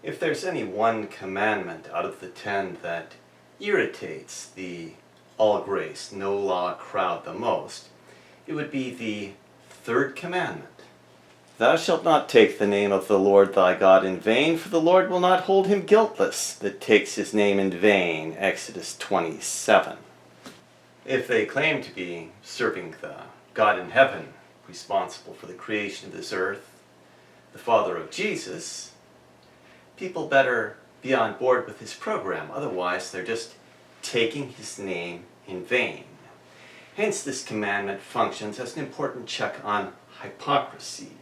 If there's any one commandment out of the 10 that irritates the all-grace, no-law crowd the most, it would be the third commandment. Thou shalt not take the name of the Lord thy God in vain, for the Lord will not hold him guiltless that takes his name in vain. Exodus 27. If they claim to be serving the God in heaven, responsible for the creation of this earth, the Father of Jesus, people better be on board with his program. Otherwise, they're just taking his name in vain. Hence, this commandment functions as an important check on hypocrisy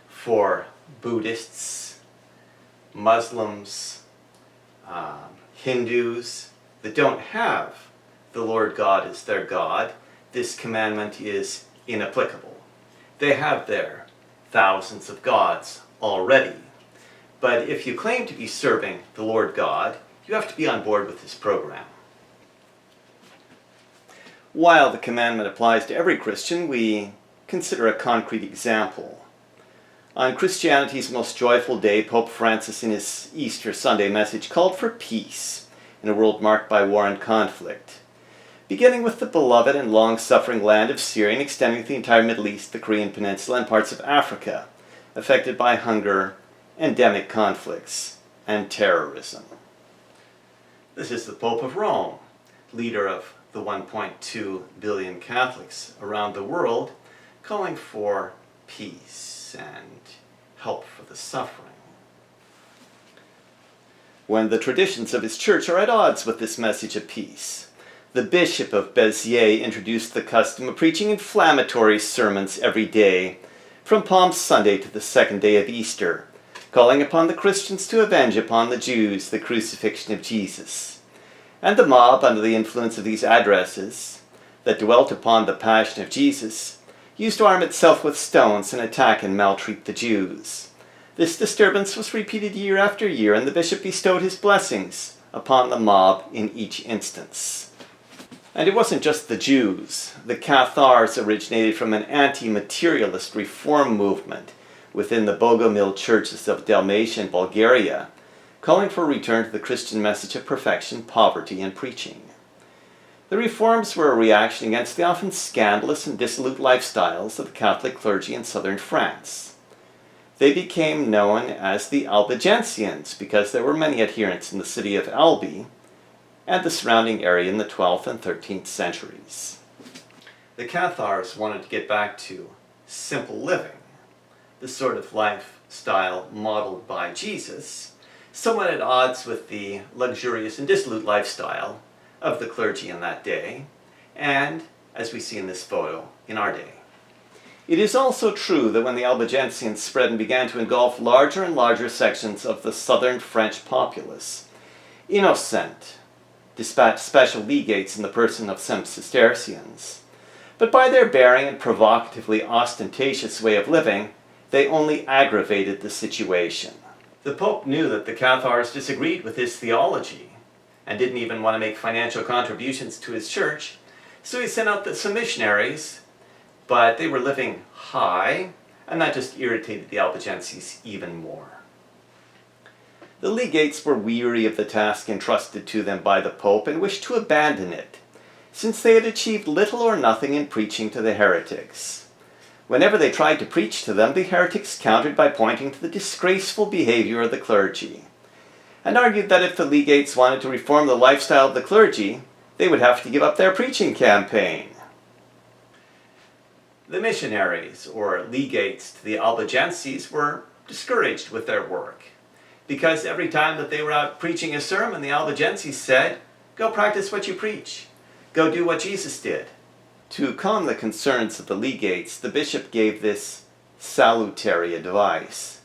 for Buddhists, Muslims, Hindus that don't have the Lord God as their God. This commandment is inapplicable. They have their thousands of gods already. But if you claim to be serving the Lord God, you have to be on board with his program. While the commandment applies to every Christian, we consider a concrete example. On Christianity's most joyful day, Pope Francis in his Easter Sunday message called for peace in a world marked by war and conflict, beginning with the beloved and long-suffering land of Syria and extending to the entire Middle East, the Korean Peninsula, and parts of Africa, affected by hunger, endemic conflicts, and terrorism. This is the Pope of Rome, leader of the 1.2 billion Catholics around the world, calling for peace and help for the suffering. When the traditions of his church are at odds with this message of peace, the Bishop of Béziers introduced the custom of preaching inflammatory sermons every day, from Palm Sunday to the second day of Easter, calling upon the Christians to avenge upon the Jews the crucifixion of Jesus. And the mob, under the influence of these addresses that dwelt upon the passion of Jesus, used to arm itself with stones and attack and maltreat the Jews. This disturbance was repeated year after year, and the bishop bestowed his blessings upon the mob in each instance. And it wasn't just the Jews. The Cathars originated from an anti-materialist reform movement within the Bogomil churches of Dalmatia and Bulgaria, calling for a return to the Christian message of perfection, poverty, and preaching. The reforms were a reaction against the often scandalous and dissolute lifestyles of the Catholic clergy in southern France. They became known as the Albigensians because there were many adherents in the city of Albi and the surrounding area in the 12th and 13th centuries. The Cathars wanted to get back to simple living, the sort of lifestyle modeled by Jesus, somewhat at odds with the luxurious and dissolute lifestyle of the clergy in that day, and, as we see in this photo, in our day. It is also true that when the Albigensians spread and began to engulf larger and larger sections of the southern French populace, Innocent dispatched special legates in the person of some Cistercians. But by their bearing and provocatively ostentatious way of living, they only aggravated the situation. The Pope knew that the Cathars disagreed with his theology and didn't even want to make financial contributions to his church, so he sent out some missionaries, but they were living high, and that just irritated the Albigenses even more. The legates were weary of the task entrusted to them by the Pope and wished to abandon it, since they had achieved little or nothing in preaching to the heretics. Whenever they tried to preach to them, the heretics countered by pointing to the disgraceful behavior of the clergy, and argued that if the legates wanted to reform the lifestyle of the clergy, they would have to give up their preaching campaign. The missionaries, or legates to the Albigenses, were discouraged with their work, because every time that they were out preaching a sermon, the Albigenses said, "Go practice what you preach. Go do what Jesus did." To calm the concerns of the legates, the bishop gave this salutary advice.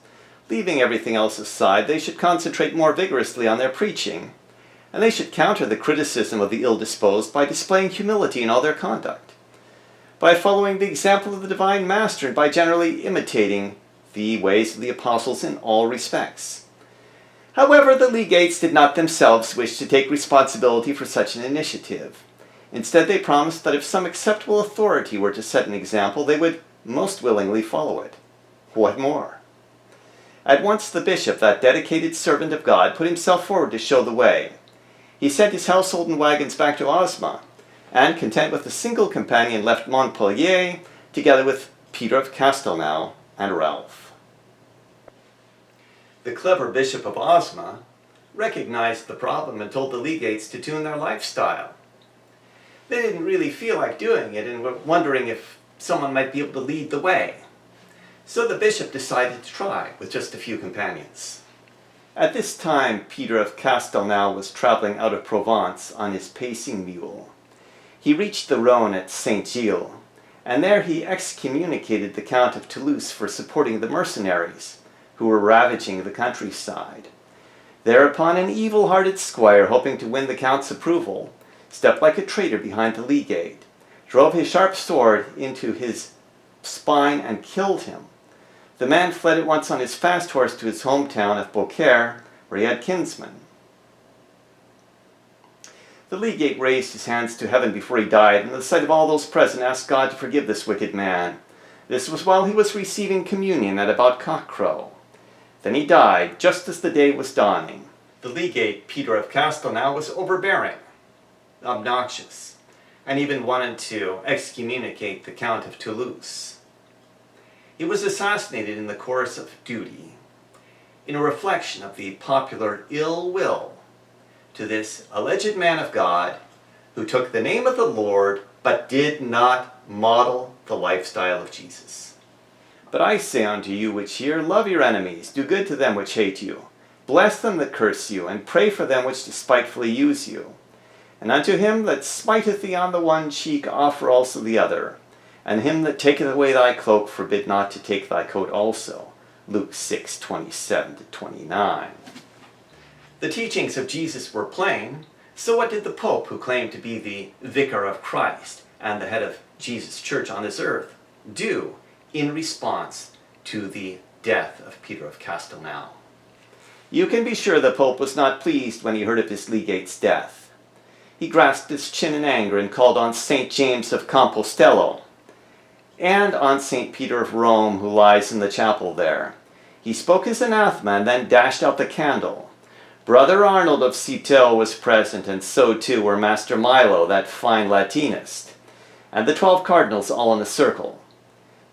Leaving everything else aside, they should concentrate more vigorously on their preaching, and they should counter the criticism of the ill-disposed by displaying humility in all their conduct, by following the example of the Divine Master, and by generally imitating the ways of the apostles in all respects. However, the legates did not themselves wish to take responsibility for such an initiative. Instead, they promised that if some acceptable authority were to set an example, they would most willingly follow it. What more? At once the bishop, that dedicated servant of God, put himself forward to show the way. He sent his household and wagons back to Osma, and, content with a single companion, left Montpellier, together with Peter of Castelnau and Ralph. The clever Bishop of Osma recognized the problem and told the legates to tune their lifestyle. They didn't really feel like doing it and were wondering if someone might be able to lead the way. So the bishop decided to try with just a few companions. At this time, Peter of Castelnau was traveling out of Provence on his pacing mule. He reached the Rhone at Saint-Gilles, and there he excommunicated the Count of Toulouse for supporting the mercenaries, who were ravaging the countryside. Thereupon an evil-hearted squire, hoping to win the Count's approval, stepped like a traitor behind the legate, drove his sharp sword into his spine and killed him. The man fled at once on his fast horse to his hometown of Beaucaire, where he had kinsmen. The legate raised his hands to heaven before he died, and in the sight of all those present asked God to forgive this wicked man. This was while he was receiving communion at about cockcrow. Then he died, just as the day was dawning. The legate, Peter of Castelnau, was overbearing, obnoxious, and even wanted to excommunicate the Count of Toulouse. He was assassinated in the course of duty, in a reflection of the popular ill will to this alleged man of God who took the name of the Lord but did not model the lifestyle of Jesus. But I say unto you which hear, love your enemies, do good to them which hate you, bless them that curse you, and pray for them which despitefully use you. And unto him that smiteth thee on the one cheek offer also the other, and him that taketh away thy cloak forbid not to take thy coat also. Luke 6:27-29. The teachings of Jesus were plain, so what did the Pope, who claimed to be the vicar of Christ and the head of Jesus' church on this earth, do in response to the death of Peter of Castelnau? You can be sure the Pope was not pleased when he heard of his legate's death. He grasped his chin in anger and called on St. James of Compostela and on St. Peter of Rome, who lies in the chapel there. He spoke his anathema and then dashed out the candle. Brother Arnold of Citeaux was present, and so too were Master Milo, that fine Latinist, and the 12 cardinals all in a circle.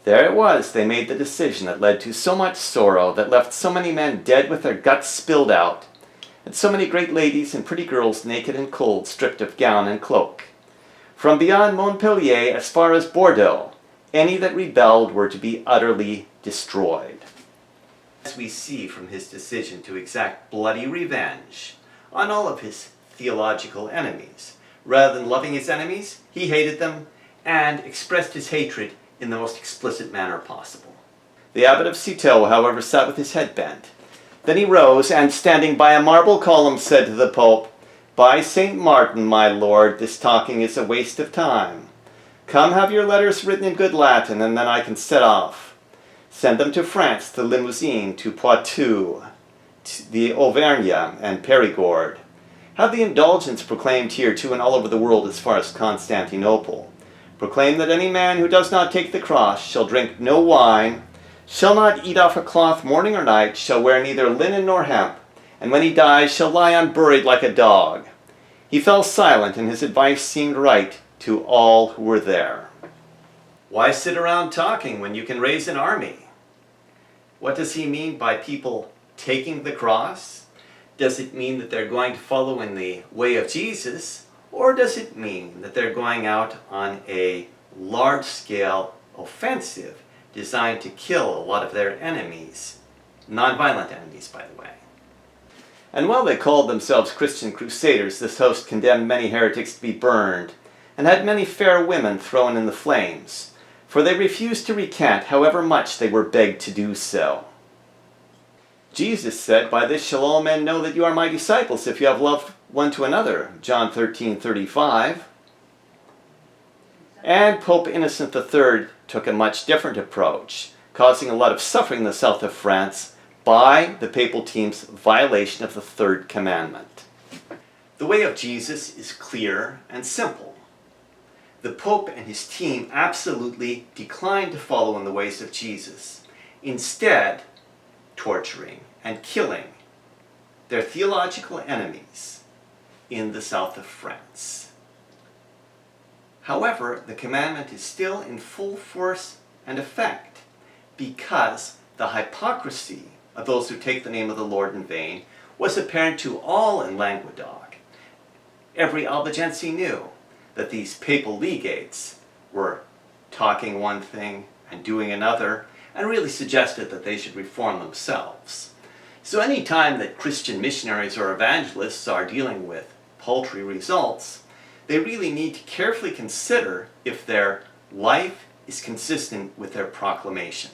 There it was they made the decision that led to so much sorrow, that left so many men dead with their guts spilled out, and so many great ladies and pretty girls naked and cold, stripped of gown and cloak. From beyond Montpellier as far as Bordeaux, any that rebelled were to be utterly destroyed. As we see from his decision to exact bloody revenge on all of his theological enemies, rather than loving his enemies, he hated them and expressed his hatred in the most explicit manner possible. The abbot of Citeaux, however, sat with his head bent. Then he rose, and standing by a marble column, said to the Pope, "By St. Martin, my lord, this talking is a waste of time. Come, have your letters written in good Latin, and then I can set off. Send them to France, to Limousin, to Poitou, to the Auvergne, and Périgord. Have the indulgence proclaimed here too and all over the world as far as Constantinople. Proclaim that any man who does not take the cross shall drink no wine, shall not eat off a cloth morning or night, shall wear neither linen nor hemp, and when he dies shall lie unburied like a dog." He fell silent, and his advice seemed right to all who were there. Why sit around talking when you can raise an army? What does he mean by people taking the cross? Does it mean that they're going to follow in the way of Jesus? Or does it mean that they're going out on a large-scale offensive designed to kill a lot of their enemies? Non-violent enemies, by the way. And while they called themselves Christian crusaders, this host condemned many heretics to be burned, and had many fair women thrown in the flames, for they refused to recant, however much they were begged to do so. Jesus said, "By this shall all men know that you are my disciples, if you have love one to another," John 13:35. And Pope Innocent III took a much different approach, causing a lot of suffering in the south of France by the papal team's violation of the third commandment. The way of Jesus is clear and simple. The Pope and his team absolutely declined to follow in the ways of Jesus. Instead, torturing, and killing their theological enemies in the south of France. However, the commandment is still in full force and effect because the hypocrisy of those who take the name of the Lord in vain was apparent to all in Languedoc. Every Albigense knew that these papal legates were talking one thing and doing another, and really suggested that they should reform themselves. So any time that Christian missionaries or evangelists are dealing with paltry results, they really need to carefully consider if their life is consistent with their proclamation.